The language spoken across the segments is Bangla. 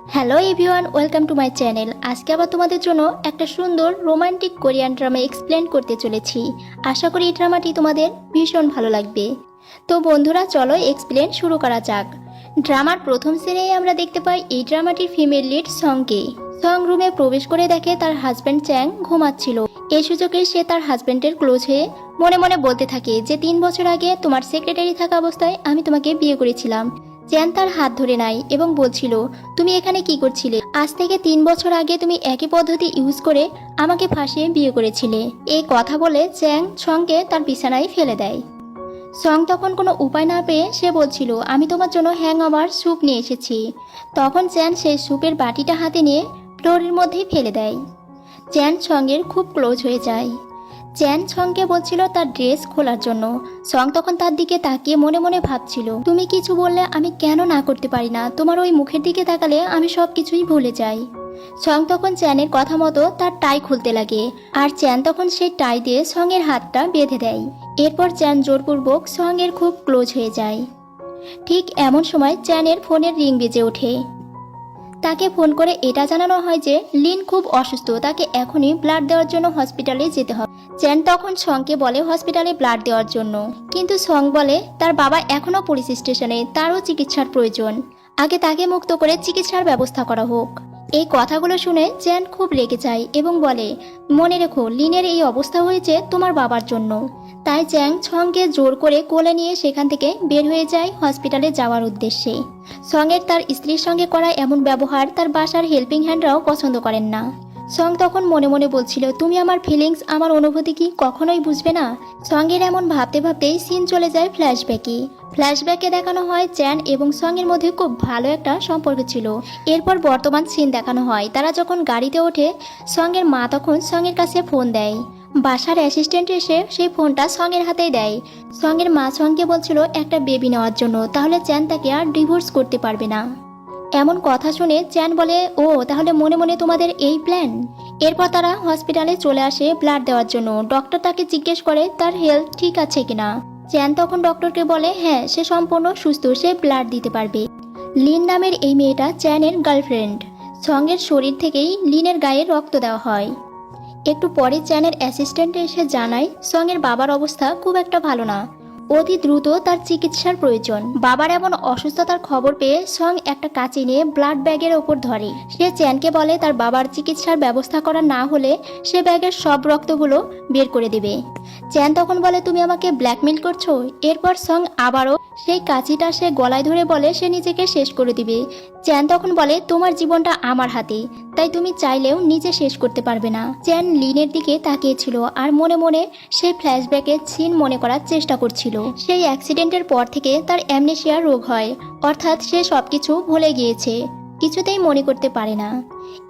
Hello everyone, welcome to my channel. আজকে আবার তোমাদের জন্য একটা সুন্দর রোমান্টিক কোরিয়ান ড্রামা এক্সপ্লেন করতে চলেছি। আশা করি এই ড্রামাটি তোমাদের ভীষণ ভালো লাগবে। তো বন্ধুরা, চলো এক্সপ্লেন শুরু করা যাক। ড্রামার প্রথম সিনেই আমরা দেখতে পাই এই ড্রামাটির ফিমেল লিড সংকে। সং রুমে প্রবেশ করে দেখে তার হাজব্যান্ড চ্যাং ঘুমাচ্ছিল। এই সুযোগে সে তার হাজব্যান্ডের ক্লোজ হয়ে মনে মনে বলতে থাকে যে 3 বছর আগে তোমার সেক্রেটারি থাকা অবস্থায় আমি তোমাকে বিয়ে করেছিলাম। চ্যান তার হাত ধরে নেয় এবং বলছিল, তুমি এখানে কি করছিলে? আজ থেকে 3 বছর আগে তুমি একই পদ্ধতি ইউজ করে আমাকে ফাঁসিয়ে বিয়ে করেছিলে। এই কথা বলে চ্যাং সংকে তার বিছানায় ফেলে দেয়। সং তখন কোনো উপায় না পেয়ে সে বলছিল, আমি তোমার জন্য হ্যাংওভার স্যুপ নিয়ে এসেছি। তখন চ্যান সেই স্যুপের বাটিটা হাতে নিয়ে ফ্লোরের মধ্যেই ফেলে দেয়। চ্যান সঙ্গের খুব ক্লোজ হয়ে যায়। চ্যান সংকে বলছিল তার ড্রেস খোলার জন্য। সং তখন তার দিকে তাকিয়ে মনে মনে ভাবছিল, তুমি কিছু বললে আমি কেন না করতে পারি না? তোমার ওই মুখের দিকে তাকালে আমি সব কিছুই ভুলে যাই। সং তখন চ্যানের কথা মতো তার টাই খুলতে লাগে, আর চ্যান তখন সেই টাই দিয়ে সঙ্গের হাতটা বেঁধে দেয়। এরপর চ্যান জোরপূর্বক সঙ্গের খুব ক্লোজ হয়ে যায়। ঠিক এমন সময় চ্যানের ফোনের রিং বেজে ওঠে। তাকে ফোন করে এটা জানানো হয় যে লিন খুব অসুস্থ, তাকে এখনই ব্লাড দেওয়ার জন্য হসপিটালে যেতে হবে। চ্যান তখন সংকে বলে হসপিটালে ব্লাড দেওয়ার জন্য, কিন্তু সং বলে তার বাবা এখনো পুলিশ স্টেশনে, তারও চিকিৎসার প্রয়োজন। আগে তাকে মুক্ত করে চিকিৎসার ব্যবস্থা করা হোক। এই কথাগুলো শুনে চ্যান খুব রেগে যায় এবং বলে, মনে রেখো লিনের এই অবস্থা হয়েছে তোমার বাবার জন্য। তাই চ্যাং সংকে জোর করে কোলে নিয়ে সেখান থেকে বের হয়ে যায় হসপিটালে যাওয়ার উদ্দেশ্যে। সঙ্গের তার স্ত্রীর সঙ্গে করা এমন ব্যবহার তার বাসার হেল্পিং হ্যান্ডরাও পছন্দ করেন না। সং তখন মনে মনে বলছিল, তুমি আমার ফিলিংস, আমার অনুভূতি কি কখনোই বুঝবে না? সঙ্গের এমন ভাবতে ভাবতেই সিন চলে যায় ফ্ল্যাশব্যাকে দেখানো হয় চ্যান এবং সঙ্গের মধ্যে খুব ভালো একটা সম্পর্ক ছিল। এরপর বর্তমান সিন দেখানো হয় তারা যখন গাড়িতে ওঠে। সঙ্গের মা তখন সঙ্গের কাছে ফোন দেয়। বাসার অ্যাসিস্ট্যান্ট এসে সেই ফোনটা সঙ্গের হাতেই দেয়। সঙ্গের মা সঙ্গে বলছিল একটা বেবি নেওয়ার জন্য, তাহলে চ্যান তাকে আর ডিভোর্স করতে পারবে না। এমন কথা শুনে চ্যান বলে, ও তাহলে মনে মনে তোমাদের এই প্ল্যান। এরপর তারা হসপিটালে চলে আসে ব্লাড দেওয়ার জন্য। ডক্টর তাকে জিজ্ঞেস করে তার হেলথ ঠিক আছে কিনা। চ্যান তখন ডক্টরকে বলে হ্যাঁ, সে সম্পূর্ণ সুস্থ, সে ব্লাড দিতে পারবে। লিন নামের এই মেয়েটা চ্যানের গার্লফ্রেন্ড। সঙ্গের শরীর থেকেই লিনের গায়ে রক্ত দেওয়া হয়। একটু পরে চ্যানের অ্যাসিস্ট্যান্ট এসে জানায় সঙ্গের বাবার অবস্থা খুব একটা ভালো না, অতি দ্রুত তার চিকিৎসার প্রয়োজন। বাবার এমন অসুস্থতার খবর পেয়ে সং একটা কাঁচি নিয়ে ব্লাড ব্যাগের ওপর ধরে। সে চ্যানকে বলে তার বাবার চিকিৎসার ব্যবস্থা করা না হলে সে ব্যাগের সব রক্তগুলো বের করে দেবে। চ্যান তখন বলে, তুমি আমাকে ব্ল্যাকমেল করছো? এরপর সং আবারও সেই কাঁচিটা সে গলায় ধরে বলে সে নিজেকে শেষ করে দিবে। চ্যান তখন বলে, তোমার জীবনটা আমার হাতে, তাই তুমি চাইলেও নিজে শেষ করতে পারবে না। চ্যান লিনের দিকে তাকিয়েছিল আর মনে মনে সেই ফ্ল্যাশব্যাকের সিন মনে করার চেষ্টা করছিল। সেই অ্যাক্সিডেন্টের পর থেকে তার অ্যামনেশিয়া রোগ হয়, অর্থাৎ সে সবকিছু ভুলে গিয়েছে, কিছুতেই মনে করতে পারে না।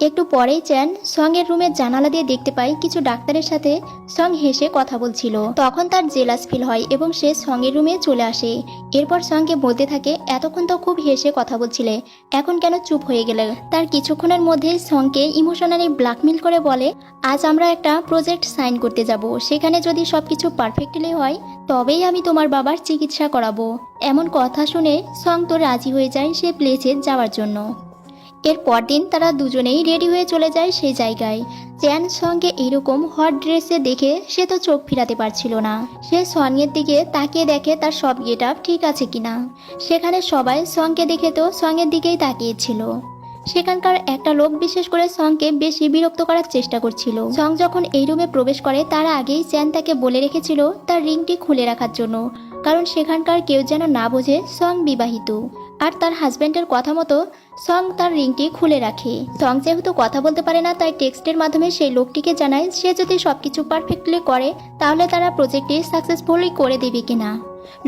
একটু পরেই চ্যান সঙ্গের রুমের জানালা দিয়ে দেখতে পায় কিছু ডাক্তারের সাথে সং হেসে কথা বলছিল। তখন তার জেলাস ফিল হয় এবং সে সঙ্গের রুমে চলে আসে। এরপর সঙ্গে বলতে থাকে, এতক্ষণ তো খুব হেসে কথা বলছিলে, এখন কেন চুপ হয়ে গেলে? তার কিছুক্ষণের মধ্যে সঙ্গে ইমোশনালি ব্ল্যাকমেল করে বলে, আজ আমরা একটা প্রজেক্ট সাইন করতে যাব, সেখানে যদি সবকিছু পারফেক্টলি হয় তবেই আমি তোমার বাবার চিকিৎসা করাবো। এমন কথা শুনে সং তো রাজি হয়ে যায় সে প্লেসে যাওয়ার জন্য। এর পরদিন তারা দুজনেই রেডি হয়ে চলে যায় সেই জায়গায়। চ্যান সঙ্গে এরকম হট ড্রেসে দেখে সে তো চোখ ফিরাতে পারছিল না। সে সঙ্গের দিকে তাকিয়ে দেখে তার সব গেট আপ ঠিক আছে কিনা। সেখানে সবাই সঙ্গে দেখে তো সঙ্গের দিকেই তাকিয়েছিল। সেখানকার একটা লোক বিশেষ করে সঙ্গকে বেশি বিরক্ত করার চেষ্টা করছিল। সং যখন এই রুমে প্রবেশ করে তার আগেই চ্যান তাকে বলে রেখেছিল তার রিংটি খুলে রাখার জন্য, কারণ সেখানকার কেউ যেন না বোঝে সং বিবাহিত। আর তার হাজব্যান্ডের কথা মতো সং তার রিংটি খুলে রাখে। সং যেহেতু কথা বলতে পারে না, তাই টেক্সটের মাধ্যমে সেই লোকটিকে জানায় সে যদি সবকিছু পারফেক্টলি করে তাহলে তারা প্রজেক্টটি সাকসেসফুলি করে দেবে কিনা।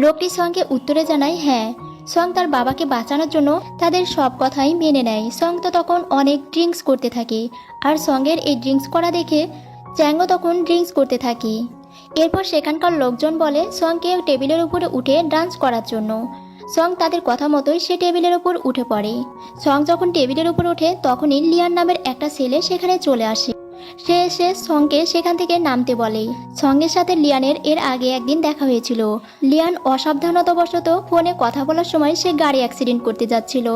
লোকটি সঙ্গে উত্তরে জানায় হ্যাঁ। সং তার বাবাকে বাঁচানোর জন্য তাদের সব কথাই মেনে নেয়। সং তো তখন অনেক ড্রিঙ্কস করতে থাকে, আর সঙ্গের এই ড্রিঙ্কস করা দেখে চ্যাংও তখন ড্রিঙ্কস করতে থাকে। এরপর সেখানকার লোকজন বলে সংকে টেবিলের উপরে উঠে ডান্স করার জন্য। সং তাদের কথা মতোই সে টেবিলের উপর উঠে পড়ে। সং যখন টেবিলের উপর ওঠে তখনই লিয়ান নামের একটা ছেলে সেখানে চলে আসে। সে এসে সঙ্গে সেখান থেকে নামতে বলে। সঙ্গের সাথে লিয়ানের এর আগে একদিন দেখা হয়েছিল। লিয়ান অসাবধানতাবশত ফোনে কথা বলার সময় সে গাড়ি অ্যাক্সিডেন্ট করতে যাচ্ছিল,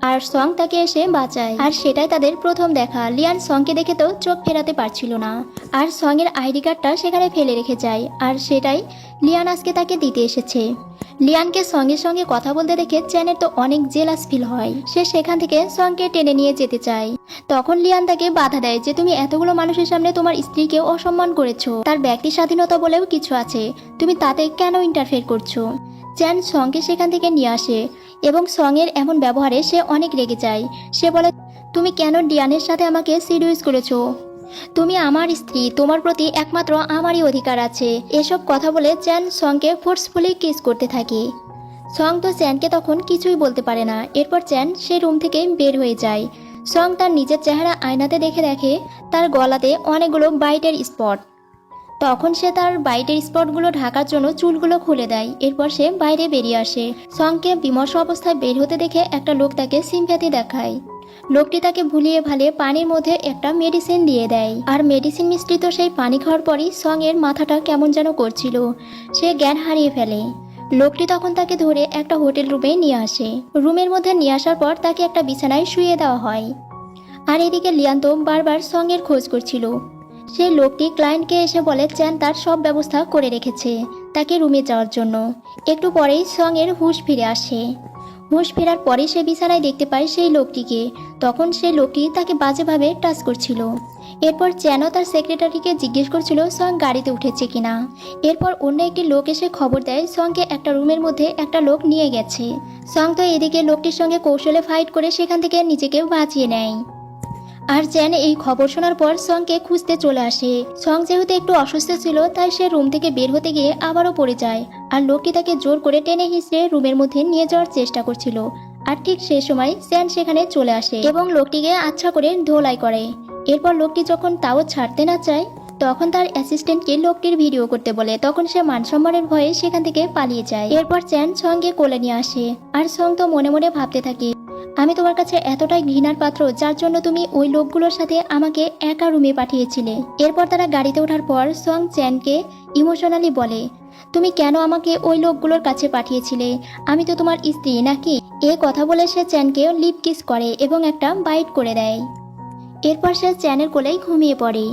আর সং তাকে এসে বাঁচায়। আর সেটাই তাদের প্রথম দেখা। লিয়ান সংকে দেখে তো চোখ ফেরাতে পারছিল না, আর সং এর আইডি কার্ডটা সেখানে ফেলে রেখে যায়, আর সেটাই লিয়ান আজকে তাকে দিতে এসেছে। লিয়ানকে সঙ্গে সঙ্গে কথা বলতে দেখে চ্যানের তো অনেক জেলাস ফিল হয়। সে সেখান থেকে সঙ্গকে টেনে নিয়ে যেতে চায়। তখন লিয়ান তাকে বাধা দেয় যে তুমি এতগুলো মানুষের সামনে তোমার স্ত্রীকে অসম্মান করেছো, তার ব্যক্তি স্বাধীনতা বলেও কিছু আছে, তুমি তাতে কেন ইন্টারফেয়ার করছো। চ্যান সঙ্গে সেখান থেকে নিয়ে আসে এবং সঙ্গের এমন ব্যবহারে সে অনেক রেগে যায়। সে বলে, তুমি কেন ডিয়ানের সাথে আমাকে সিডিউস করেছো, তুমি আমার স্ত্রী, তোমার প্রতি একমাত্র আমারই অধিকার আছে। এসব কথা বলে চ্যান সংকে ফোর্সফুলি কিস করতে থাকে। সং তো চ্যানকে তখন কিছুই বলতে পারে না। এরপর চ্যান সেই রুম থেকে বের হয়ে যায়। সং তার নিজের চেহারা আয়নাতে দেখে তার গলাতে অনেকগুলো বাইটের স্পট। তখন সে তার বাইটের স্পটগুলো ঢাকার জন্য চুলগুলো খুলে দেয়। এরপর সে বাইরে বেরিয়ে আসে। সংকে বিমর্ষ অবস্থায় বের হতে দেখে একটা লোক তাকে সিম্প্যাথি দেখায়। লোকটি তাকে ভুলিয়ে ভালিয়ে পানির মধ্যে একটা মেডিসিন দিয়ে দেয়, আর মেডিসিন মিশ্রিত সেই পানি খাওয়ার পরই সং এর মাথাটা কেমন যেন করছিল। সে জ্ঞান হারিয়ে ফেলে। লোকটি তখন তাকে ধরে একটা হোটেল রুমে নিয়ে আসে। রুমের মধ্যে নিয়ে আসার পর তাকে একটা বিছানায় শুইয়ে দেওয়া হয়। আর এদিকে লিয়ান তো বারবার সং এর খোঁজ করছিল। সেই লোকটি ক্লায়েন্টকে এসে বলে চ্যান তার সব ব্যবস্থা করে রেখেছে তাকে রুমে যাওয়ার জন্য। একটু পরেই সং এর হুঁশ ফিরে আসে। হুঁশ ফেরার পরে সে বিছানায় দেখতে পায় সেই লোকটিকে। তখন সেই লোকটি তাকে বাজেভাবে টাচ করছিল। এরপর চ্যানও তার সেক্রেটারিকে জিজ্ঞেস করছিল সং গাড়িতে উঠেছে কিনা। এরপর অন্য একটি লোক এসে খবর দেয় সংকে একটা রুমের মধ্যে একটা লোক নিয়ে গেছে। সং তো এদিকে লোকটির সঙ্গে কৌশলে ফাইট করে সেখান থেকে নিজেকে বাঁচিয়ে নেয়। আর চ্যান এই খবর শোনার পর সংকে খুঁজতে চলে আসে। সং যেহেতু একটু অসুস্থ ছিল তাই সে রুম থেকে বের হতে গিয়ে আবারও পড়ে যায়। আর লোকটি তাকে জোর করে টেনে হিঁচড়ে রুমের মধ্যে নিয়ে যাওয়ার চেষ্টা করছিল। আর ঠিক সেই সময় চ্যান সেখানে চলে আসে এবং লোকটিকে আচ্ছা করে ধোলাই করে। এরপর লোকটি যখন তাও ছাড়তে না চায় তখন তার অ্যাসিস্ট্যান্টকে লোকটির ভিডিও করতে বলে। তখন সে মানসম্মানের ভয়ে সেখান থেকে পালিয়ে যায়। এরপর চ্যান সঙ্গে কোলে নিয়ে আসে। আর সং তো মনে মনে ভাবতে থাকে, আমি তোমার কাছে এতটাই ঘৃণার পাত্র যার জন্য তুমি ওই লোকগুলোর সাথে আমাকে একা রুমে পাঠিয়েছিলে। এরপর তারা গাড়িতে ওঠার পর সং চ্যানকে ইমোশনালি বলে, তুমি কেন আমাকে ওই লোকগুলোর কাছে পাঠিয়েছিলে, আমি তো তোমার স্ত্রী নাকি। এ কথা বলে সে চ্যানকে লিপ কিস করে এবং একটা বাইট করে দেয়। এরপর সে চ্যানের কোলেই ঘুমিয়ে পড়ে।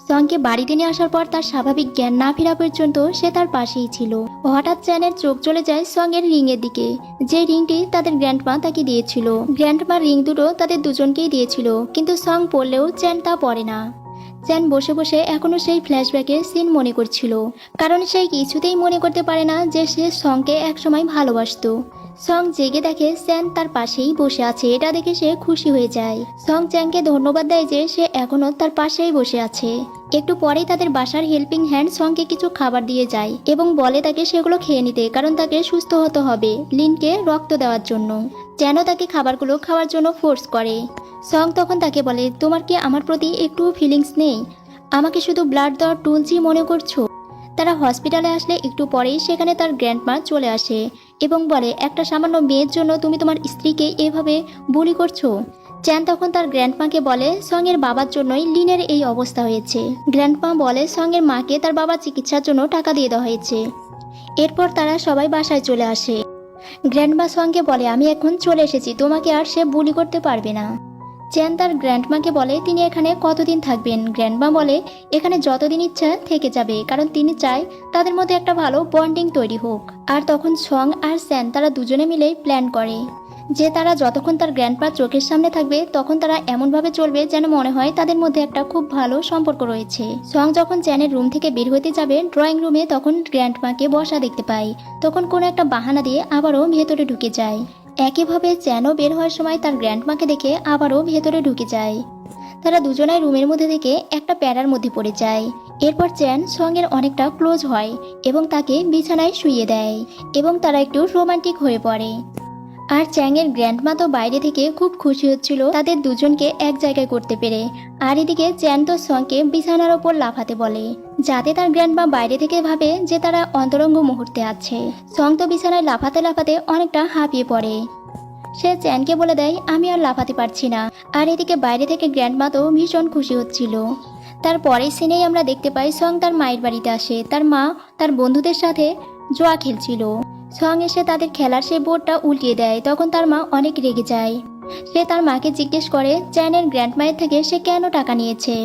সংকে বাড়িতে নিয়ে আসার পর তার স্বাভাবিক জ্ঞান না ফেরা পর্যন্ত সে তার পাশেই ছিল। হঠাৎ চ্যানের চোখ চলে যায় সং এর রিং এর দিকে, যে রিংটি তাদের গ্র্যান্ডমা তাকে দিয়েছিল। গ্র্যান্ডমা রিং দুটো তাদের দুজনকেই দিয়েছিল, কিন্তু সং পড়লেও চ্যান তা পড়ে না। চ্যান বসে বসে এখনো সেই ফ্ল্যাশব্যাকের সিন মনে করছিল, কারণ সে কিছুতেই মনে করতে পারে না যে সে সংকে একসময় ভালোবাসতো। সং জেগে দেখে চ্যান তার পাশেই বসে আছে। এটা দেখে সে খুশি হয়ে যায়। সং চ্যানকে ধন্যবাদ দেয় যে সে এখনো তার পাশেই বসে আছে। একটু পরেই তাদের বাসার হেল্পিং হ্যান্ড সংকে কিছু খাবার দিয়ে যায় এবং বলে তাকে সেগুলো খেয়ে নিতে, কারণ তাকে সুস্থ হতে হবে লিনকে রক্ত দেওয়ার জন্য। চ্যানও তাকে খাবারগুলো খাওয়ার জন্য ফোর্স করে। সং তখন তাকে বলে, তোমার কি আমার প্রতি একটু ফিলিংস নেই, আমাকে শুধু ব্লাড দেওয়ার টুলসই মনে করছো। তারা হসপিটালে আসলে একটু পরেই সেখানে তার গ্র্যান্ডমা চলে আসে এবং বলে, একটা সামান্য মেয়ের জন্য তুমি তোমার স্ত্রীকে এভাবে বুলি করছো। চ্যান তখন তার গ্র্যান্ডমাকে বলে, সং এর বাবার জন্যই লিনের এই অবস্থা হয়েছে। গ্র্যান্ডমা বলে সং এর মাকে তার বাবার চিকিৎসার জন্য টাকা দিয়ে দেওয়া হয়েছে। এরপর তারা সবাই বাসায় চলে আসে। গ্র্যান্ডমা সঙ্গে বলে, আমি এখন চলে এসেছি, তোমাকে আর সে বুলি করতে পারবে না। চ্যান তার গ্র্যান্ডমাকে বলে তিনি এখানে কতদিন থাকবেন। গ্র্যান্ডমা বলে এখানে যতদিন ইচ্ছা থেকে যাবে, কারণ তিনি চায় তাদের মধ্যে একটা ভালো বন্ডিং তৈরি হোক। আর তখন সং আর চ্যান তারা দুজনে মিলে প্ল্যান করে যে তারা যতক্ষণ তার গ্র্যান্ডমার চোখের সামনে থাকবে তখন তারা এমনভাবে চলবে যেন মনে হয় তাদের মধ্যে একটা খুব ভালো সম্পর্ক রয়েছে। সং যখন চ্যানের রুম থেকে বের হতে যাবে ড্রয়িং রুমে, তখন গ্র্যান্ডমাকে বসা দেখতে পায়। তখন কোনো একটা বাহানা দিয়ে আবারও ভেতরে ঢুকে যায়। একইভাবে চ্যানও বের হওয়ার সময় তার গ্র্যান্ডমাকে দেখে আবারও ভেতরে ঢুকে যায়। তারা দুজনাই রুমের মধ্যে থেকে একটা প্যারার মধ্যে পড়ে যায়। এরপর চ্যান সঙ্গের অনেকটা ক্লোজ হয় এবং তাকে বিছানায় শুইয়ে দেয় এবং তারা একটু রোমান্টিক হয়ে পড়ে। আর চ্যাংয়ের গ্র্যান্ডমা তো বাইরে থেকে খুব খুশি হচ্ছিল তাদের দুজনকে এক জায়গায় করতে পেরে। আর এদিকে চ্যান তো সংকে বিছানার ওপর লাফাতে বলে, যাতে তার গ্র্যান্ডমা বাইরে থেকে ভাবে যে তারা অন্তরঙ্গ মুহূর্তে আছে। সং তো বিছানায় লাফাতে লাফাতে অনেকটা হাঁপিয়ে পড়ে। সে চ্যানকে বলে দেয়, আমি আর লাফাতে পারছি না। আর এদিকে বাইরে থেকে গ্র্যান্ডমা তো ভীষণ খুশি হচ্ছিল। তারপরের সিনেই আমরা দেখতে পাই সং তার মায়ের বাড়িতে আসে। তার মা তার বন্ধুদের সাথে জুয়া খেলছিল। সং এসে তাদের খেলার সেই বোর্ডটা উল্টিয়ে দেয়। তখন তার মা অনেক রেগে যায়। সে তার মাকে জিজ্ঞেস করে চ্যানের গ্র্যান্ডমায়ের থেকে সে কেন টাকা নিয়েছে।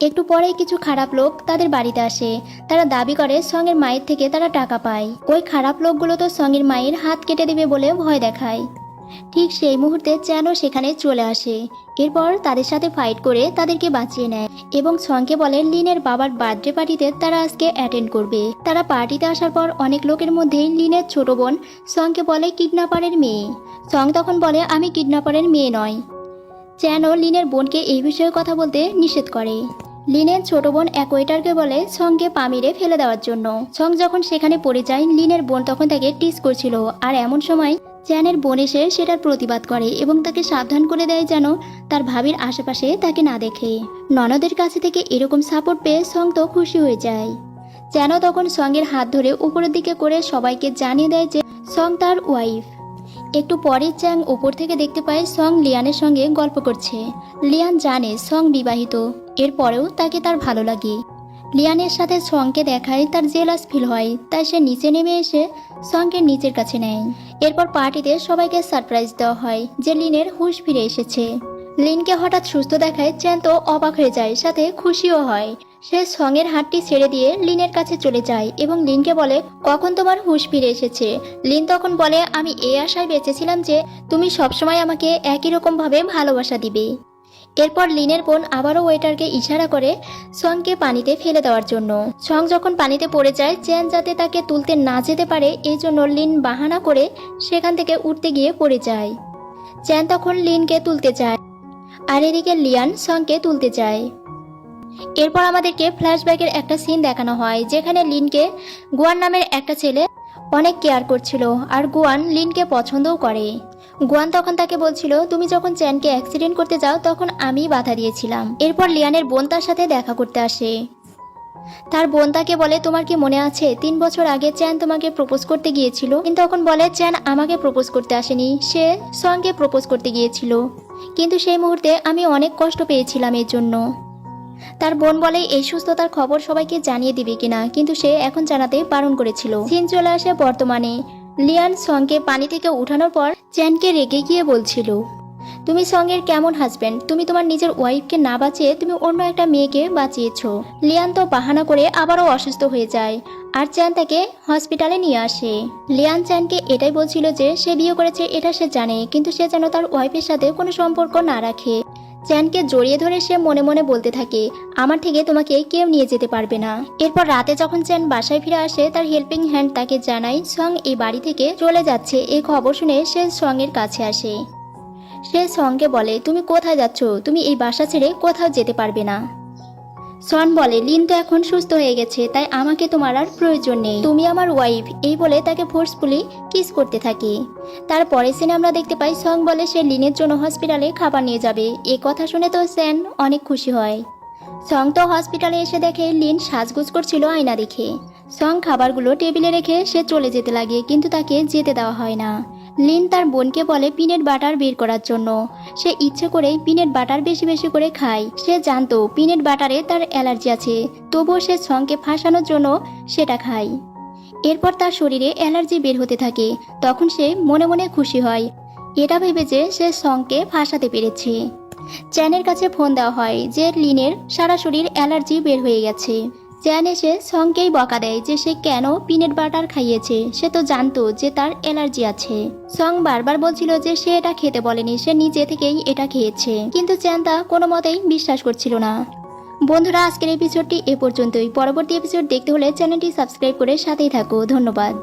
একটু পরেই কিছু খারাপ লোক তাদের বাড়িতে আসে। তারা দাবি করে সঙের মায়ের থেকে তারা টাকা পায়। ওই খারাপ লোকগুলো তো সঙের মায়ের হাত কেটে দেবে বলে ভয় দেখায়। ঠিক সেই মুহূর্তে চ্যানও সেখানে চলে আসে। এরপর তাদের সাথে ফাইট করে তাদেরকে বাঁচিয়ে নেয় এবং সংকে বলে লিনের বাবার বার্থডে পার্টিতে তারা আজকে অ্যাটেন্ড করবে। তারা পার্টিতে আসার পর অনেক লোকের মধ্যেই লিনের ছোট বোন সংকে বলে কিডন্যাপারের মেয়ে। সং তখন বলে আমি কিডন্যাপারের মেয়ে নয়। চ্যানও লিনের বোনকে এই বিষয়ে কথা বলতে নিষেধ করে। লিনের ছোট বোন এক ওয়েটারকে বলে সংকে পা মেরে ফেলে দেওয়ার জন্য। সং যখন সেখানে পড়ে যায় লিনের বোন তখন তাকে টিস করছিল। আর এমন সময় চ্যানের বোন এসে সেটার প্রতিবাদ করে এবং তাকে সাবধান করে দেয় যেন তার ভাবির আশেপাশে তাকে না দেখে। ননদের কাছে থেকে এরকম সাপোর্ট পেয়ে সং তো খুশি হয়ে যায়। চ্যানও তখন সঙ্গের হাত ধরে উপরের দিকে করে সবাইকে জানিয়ে দেয় যে সং তার ওয়াইফ। একটু পরে চ্যাং উপর থেকে দেখতে পায় সং লিয়ানের সঙ্গে গল্প করছে। লিয়ান জানে সং বিবাহিত, এরপরেও তাকে তার ভালো লাগে। লিয়ানের সাথে সংকে দেখায় তার জেলাস ফিল হয়, তাই সে নিচে নেমে এসে সংকে নিচের কাছে নেয়। এরপর পার্টিতে সবাইকে সারপ্রাইজ দেওয়া হয় যে লিনের হুঁশ ফিরে এসেছে। লিনকে হঠাৎ সুস্থ দেখায় চ্যান তো অবাক হয়ে যায়, সাথে খুশিও হয়। সে সঙের হাতটি ছেড়ে দিয়ে লিনের কাছে চলে যায় এবং লিনকে বলে কখন তোমার হুঁশ ফিরে এসেছে। লিন তখন বলে আমি এই আশায় বেঁচেছিলাম যে তুমি সবসময় আমাকে একই রকম ভাবে ভালোবাসা দিবে। এরপর লিনের বোন আবারও ওয়েটারকে ইশারা করে সংকে পানিতে ফেলে দেওয়ার জন্য। সং যখন পানিতে পড়ে যায় চ্যান যাতে তাকে তুলতে না যেতে পারে এই জন্য লিন বাহানা করে সেখান থেকে উঠতে গিয়ে পড়ে যায়। চ্যান তখন লিনকে তুলতে যায় আর এদিকে লিয়ান সংকে তুলতে যায়। এরপর আমাদেরকে ফ্ল্যাশব্যাকের একটা সিন দেখানো হয় যেখানে লিনকে গুয়ান নামের একটা ছেলে অনেক কেয়ার করছিল আর গুয়ান লিনকে পছন্দও করে। গুয়ান তখন তাকে বলছিল তুমি যখন চ্যানকে অ্যাক্সিডেন্ট করতে যাও তখন আমিই বাধা দিয়েছিলাম। এরপর লিয়ানের বোন তার সাথে দেখা করতে আসে। তার বোন তাকে বলে তোমার কি মনে আছে 3 বছর আগে চ্যান তোমাকে প্রপোজ করতে গিয়েছিল। কিন্তু তখন বলে চ্যান আমাকে প্রপোজ করতে আসেনি, সে সঙ্গে প্রপোজ করতে গিয়েছিল, কিন্তু সেই মুহূর্তে আমি অনেক কষ্ট পেয়েছিলাম এর জন্য। তার বোন বলে এই সুস্থতার খবর সবাইকে জানিয়ে দিবে কিনা, কিন্তু সে এখন জানাতে বারণ করেছিল। সিন চলে আসে বর্তমানে। লিয়ান সংকে পানি থেকে উঠানোর পর চ্যানকে রেগে গিয়ে বলছিল তুমি সঙ্গের কেমন হাজবেন্ড, তুমি তোমার নিজের ওয়াইফকে না বাঁচিয়ে তুমি অন্য একটা মেয়েকে বাঁচিয়েছো। লিয়ান তো বাহানা করে আবারও অসুস্থ হয়ে যায় আর চ্যান তাকে হসপিটালে নিয়ে আসে। লিয়ান চ্যানকে এটাই বলছিল যে সে বিয়ে করেছে এটা সে জানে, কিন্তু সে যেন তার ওয়াইফের সাথে কোনো সম্পর্ক না রাখে। চ্যানকে জড়িয়ে ধরে সে মনে মনে বলতে থাকে আমার থেকে তোমাকে কেউ নিয়ে যেতে পারবে না। এরপর রাতে যখন চ্যান বাসায় ফিরে আসে তার হেল্পিং হ্যান্ড তাকে জানায় সং এই বাড়ি থেকে চলে যাচ্ছে। এই খবর শুনে সে সঙের কাছে আসে। সে সংকে বলে তুমি কোথায় যাচ্ছ, তুমি এই বাসা ছেড়ে কোথাও যেতে পারবে না। সন বলে লিন তো এখন সুস্থ হয়ে গেছে, তাই আমাকে তোমার আর প্রয়োজন নেই, তুমি আমার ওয়াইফ। এই বলে তাকে ফোর্সফুলি কিস করতে থাকে। তারপরে সিনে আমরা দেখতে পাই সং বলে সে লিনের জন্য হসপিটালে খাবার নিয়ে যাবে। এই কথা শুনে তো স্যান অনেক খুশি হয়। সং তো হসপিটালে এসে দেখে লিন সাজগোজ করছিল আয়না দেখে। সং খাবারগুলো টেবিলে রেখে সে চলে যেতে লাগে, কিন্তু তাকে যেতে দেওয়া হয় না। লিন তার বোনকে বলে পিনাট বাটার বের করার জন্য। সে ইচ্ছে করেই পিনাট বাটার বেশি বেশি করে খায়। সে জানতো পিনাট বাটারে তার অ্যালার্জি আছে, তবুও সে সংকে ফাঁসানোর জন্য সেটা খায়। এরপর তার শরীরে অ্যালার্জি বের হতে থাকে। তখন সে মনে মনে খুশি হয়, এটা ভেবে যে সে সংকে ফাঁসাতে পেরেছে। চ্যানের কাছে ফোন দেওয়া হয় যে লিনের সারা শরীর অ্যালার্জি বের হয়ে গেছে। চ্যান এসে সংকেই বকা দেয় যে সে কেন পিনাট বাটার খাইয়েছে, সে তো জানতো যে তার অ্যালার্জি আছে। সং বারবার বলছিল যে সে এটা খেতে বলেনি, সে নিজে থেকেই এটা খেয়েছে, কিন্তু চ্যান তা কোনো মতেই বিশ্বাস করছিল না। বন্ধুরা আজকের এপিসোডটি এ পর্যন্তই। পরবর্তী এপিসোড দেখতে হলে চ্যানেলটি সাবস্ক্রাইব করে সাথেই থাকো। ধন্যবাদ।